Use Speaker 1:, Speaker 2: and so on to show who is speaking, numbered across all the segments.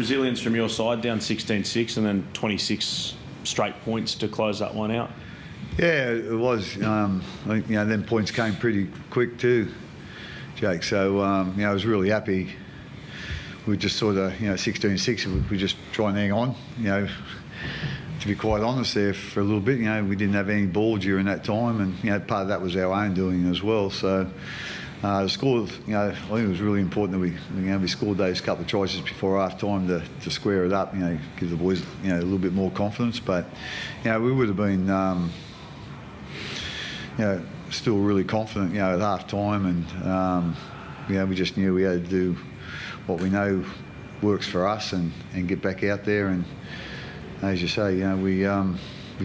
Speaker 1: Resilience from your side, down 16-6 and then 26 straight points to close that one out.
Speaker 2: Yeah, it was. I think, them points came pretty quick too, Jake. So, I was really happy. We just sort of, 16-6, we just try and hang on, to be quite honest there for a little bit. We didn't have any ball during that time, and, part of that was our own doing as well. So, the score, I think it was really important that we scored those couple of tries just before half time to square it up, give the boys, a little bit more confidence. But, we would have been, still really confident, at half time, and, we just knew we had to do what we know works for us and get back out there. And as you say, we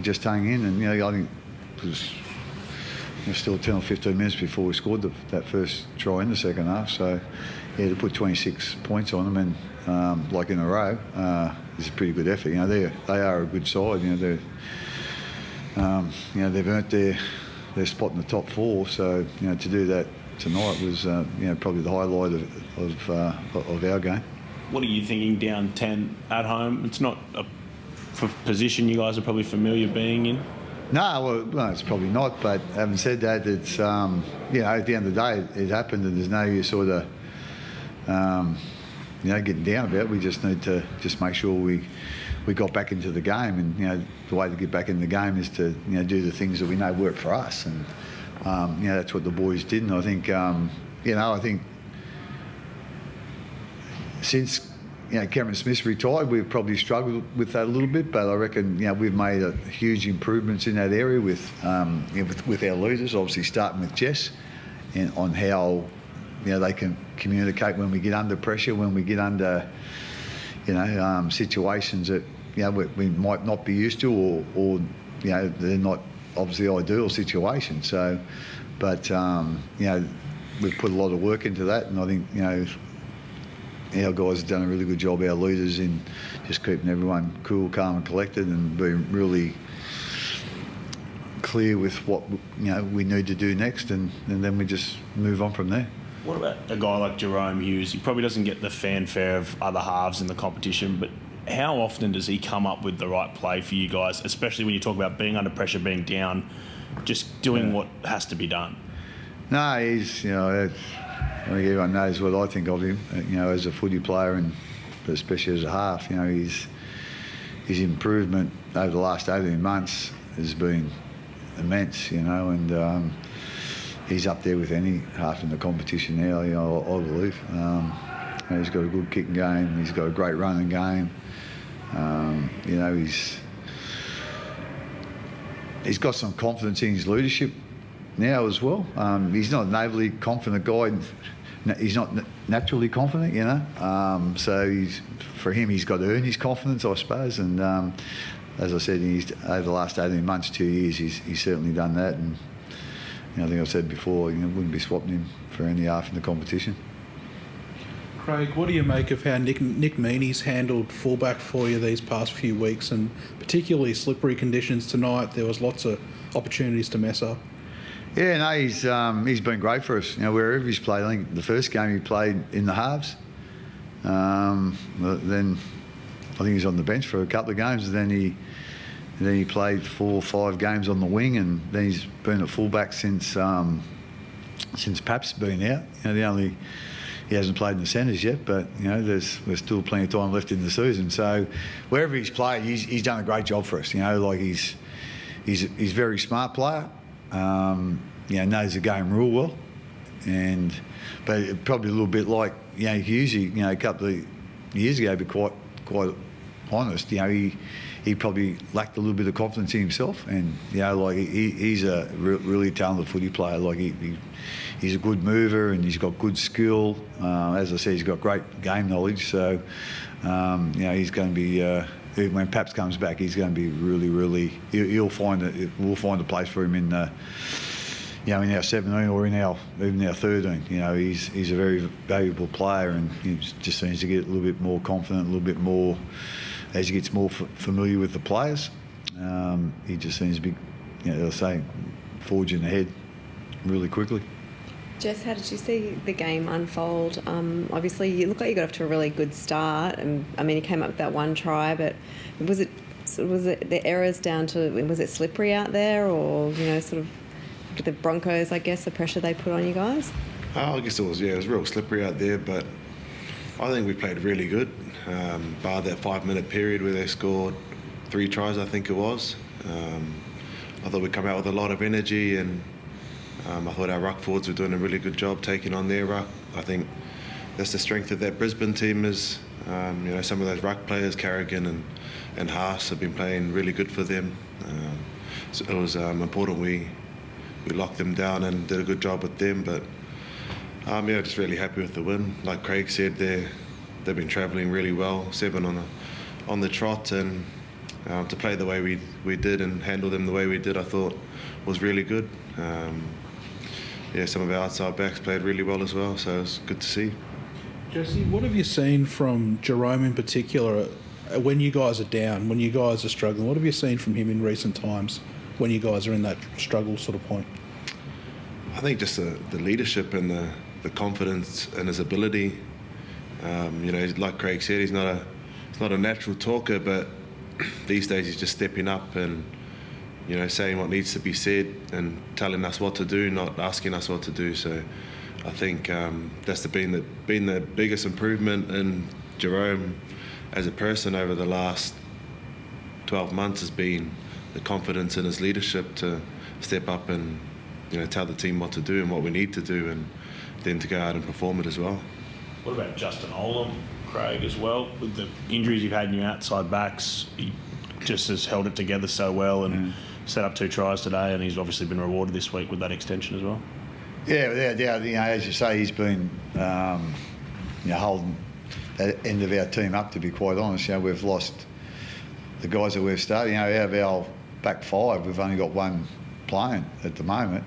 Speaker 2: just hung in, and, I think it was still 10 or 15 minutes before we scored that first try in the second half. So, to put 26 points on them and like in a row is a pretty good effort. They are a good side. They've earned their spot in the top four. So, to do that tonight was probably the highlight of our game.
Speaker 1: What are you thinking down 10 at home? It's not a position you guys are probably familiar being in.
Speaker 2: No, well, it's probably not. But having said that, it's at the end of the day, it happened, and there's no use sort of getting down about it. We just need to just make sure we got back into the game, and the way to get back in the game is to do the things that we know work for us, and that's what the boys did. And I think I think since Cameron Smith's retired, we've probably struggled with that a little bit, but I reckon we've made huge improvements in that area with our leaders, obviously starting with Jess, and on how they can communicate when we get under pressure, when we get under situations that we might not be used to, or they're not obviously ideal situations. So, but we've put a lot of work into that, and I think our guys have done a really good job, our leaders, in just keeping everyone cool, calm and collected, and being really clear with what we need to do next, and then we just move on from there.
Speaker 1: What about a guy like Jahrome Hughes? He probably doesn't get the fanfare of other halves in the competition, but how often does he come up with the right play for you guys, especially when you talk about being under pressure, being down, just doing what has to be done?
Speaker 2: No, he's, I think everyone knows what I think of him, as a footy player, and especially as a half. His improvement over the last 18 months has been immense, and he's up there with any half in the competition now, I believe. He's got a good kicking game, he's got a great running game. He's got some confidence in his leadership now as well. He's not an overly confident guy. He's not naturally confident, so for him, he's got to earn his confidence, I suppose. And as I said, over the last 18 months, 2 years, he's certainly done that. And I think I've said before, wouldn't be swapping him for any half in the competition.
Speaker 3: Craig, what do you make of how Nick Meaney's handled fullback for you these past few weeks, and particularly slippery conditions tonight? There was lots of opportunities to mess up.
Speaker 2: Yeah, no, he's been great for us. Wherever he's played, I think the first game he played in the halves. Then I think he was on the bench for a couple of games. And then he played 4 or 5 games on the wing, and then he's been at fullback since Pap's been out. He hasn't played in the centres yet, but there's still plenty of time left in the season. So wherever he's played, he's done a great job for us. He's a very smart player. Knows the game real well, but probably a little bit like Hughesy, a couple of years ago. But quite honest, he probably lacked a little bit of confidence in himself, and he's a really talented footy player. He's a good mover, and he's got good skill. As I said, he's got great game knowledge. So he's going to be. When Paps comes back, he's going to be really. We'll find a place for him in our 17 or even our 13. He's a very valuable player, and he just seems to get a little bit more confident, a little bit more as he gets more familiar with the players. He just seems to be, forging ahead really quickly.
Speaker 4: Jess, how did you see the game unfold? Obviously, you look like you got off to a really good start, and I mean, you came up with that one try, but was it the errors down to, was it slippery out there, or sort of the Broncos? I guess the pressure they put on you guys.
Speaker 5: I guess it was real slippery out there, but I think we played really good. Bar that 5-minute period where they scored 3 tries, I think it was. I thought we'd come out with a lot of energy, and I thought our ruck forwards were doing a really good job taking on their ruck. I think that's the strength of that Brisbane team is, some of those ruck players, Carrigan and Haas, have been playing really good for them. So it was important we locked them down and did a good job with them. But just really happy with the win. Like Craig said, they've been travelling really well, 7 on the trot, and to play the way we did and handle them the way we did, I thought was really good. Some of our outside backs played really well as well, so it was good to see.
Speaker 3: Jesse, what have you seen from Jerome in particular when you guys are down, when you guys are struggling? What have you seen from him in recent times when you guys are in that struggle sort of point?
Speaker 5: I think just the leadership and the confidence and his ability. Like Craig said, he's not a natural talker, but these days he's just stepping up and saying what needs to be said and telling us what to do, not asking us what to do. So I think that's been the biggest improvement in Jerome as a person over the last 12 months, has been the confidence in his leadership to step up and tell the team what to do and what we need to do, and then to go out and perform it as well.
Speaker 1: What about Justin Olam, Craig, as well? With the injuries you've had in your outside backs, he just has held it together so well and set up 2 tries today, and he's obviously been rewarded this week with that extension as well.
Speaker 2: Yeah, without doubt. As you say, he's been holding that end of our team up. To be quite honest, we've lost the guys that we've started. Out of our back 5, we've only got one playing at the moment.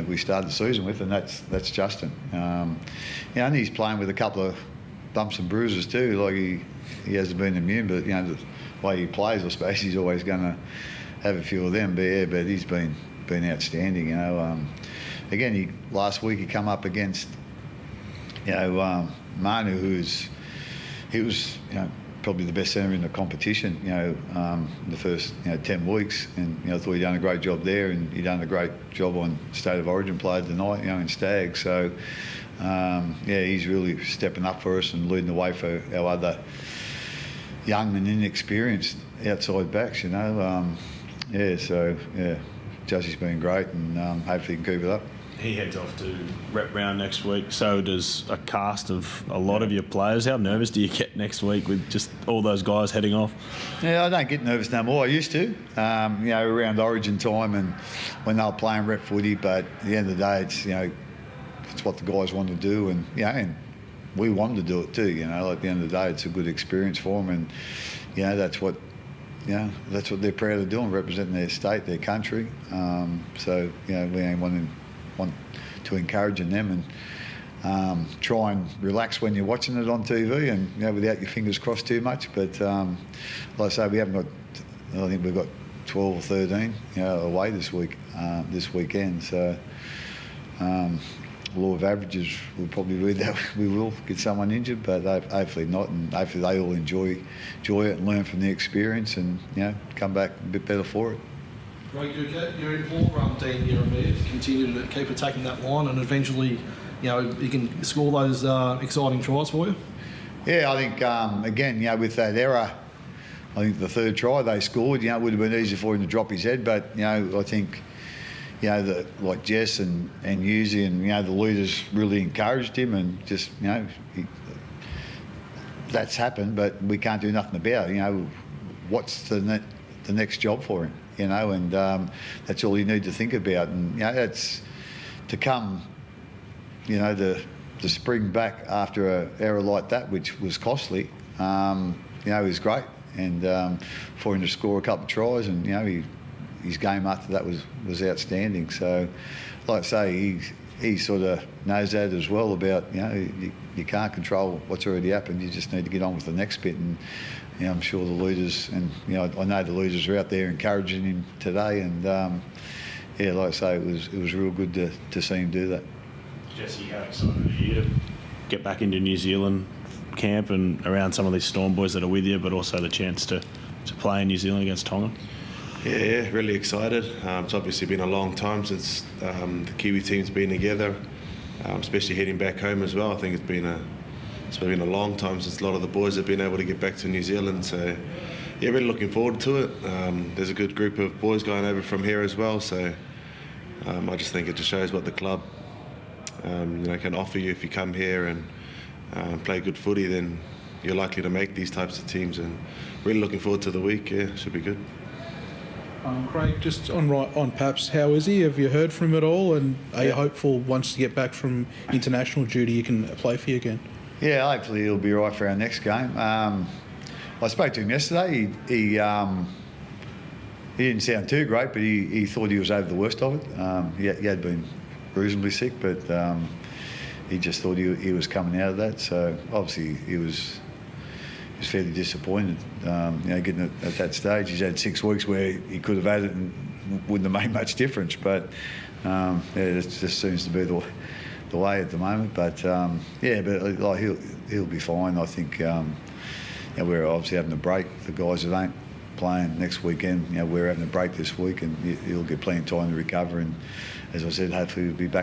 Speaker 2: We started the season with, and that's Justin. And he's playing with a couple of bumps and bruises too. Like he hasn't been immune, but the way he plays, I suppose he's always going to have a few of them. But he's been outstanding. Again, last week he come up against Manu, he was probably the best centre in the competition. In the first 10 weeks, and I thought he'd done a great job there, and he'd done a great job on State of Origin play tonight, in Stag. So he's really stepping up for us and leading the way for our other young and inexperienced outside backs. Jesse's been great, and hopefully he can keep it up.
Speaker 1: He heads off to rep round next week. So does a cast of a lot of your players. How nervous do you get next week with just all those guys heading off?
Speaker 2: Yeah, I don't get nervous no more. I used to, around Origin time and when they were playing rep footy. But at the end of the day, it's what the guys want to do, and and we want them to do it too. At the end of the day, it's a good experience for them, and that's what they're proud of doing, representing their state, their country. We ain't want to encourage them and try and relax when you're watching it on TV, and without your fingers crossed too much. But like I say, we haven't got. I think we've got 12 or 13 away this this weekend. So law of averages will probably read that we will get someone injured, but hopefully not, and hopefully they all enjoy it and learn from the experience, and come back a bit better for it.
Speaker 6: Great, you're in all Dean Yeremia. Continue to keep attacking that line, and eventually, you can score those exciting tries for you. Yeah,
Speaker 2: I think again, with that error, I think the 3rd try they scored, it would have been easy for him to drop his head, but I think, like Jess and Yuzi and the leaders really encouraged him, and just that's happened, but we can't do nothing about it. What's the next job for him? And that's all you need to think about. And that's to come. The spring back after an error like that, which was costly. Was great, and for him to score a couple of tries, and his game after that was outstanding. So, like I say, he sort of knows that as well about you can't control what's already happened. You just need to get on with the next bit, and I'm sure the leaders, and I know the leaders are out there encouraging him today, and like I say, it was real good to see him do that.
Speaker 1: Jesse, how excited are you to get back into New Zealand camp and around some of these Storm boys that are with you, but also the chance to play in New Zealand against Tonga?
Speaker 5: Yeah, really excited. It's obviously been a long time since the Kiwi team's been together, especially heading back home as well. I think it's been a long time since a lot of the boys have been able to get back to New Zealand. So, yeah, really looking forward to it. There's a good group of boys going over from here as well. So, I just think it just shows what the club, can offer you if you come here and play good footy. Then you're likely to make these types of teams. And really looking forward to the week. Yeah, should be good.
Speaker 3: Craig, just on Paps, how is he? Have you heard from him at all? And are you hopeful once you get back from international duty you can play for you again?
Speaker 2: Yeah, hopefully he'll be right for our next game. I spoke to him yesterday. He didn't sound too great, but he thought he was over the worst of it. He had been reasonably sick, but he just thought he was coming out of that. So obviously he was fairly disappointed. Getting at that stage, he's had 6 weeks where he could have had it and wouldn't have made much difference. But it just seems to be the way at the moment. But he'll be fine. I think we're obviously having a break. The guys that ain't playing next weekend, we're having a break this week, and he'll get plenty of time to recover. And as I said, hopefully he'll be back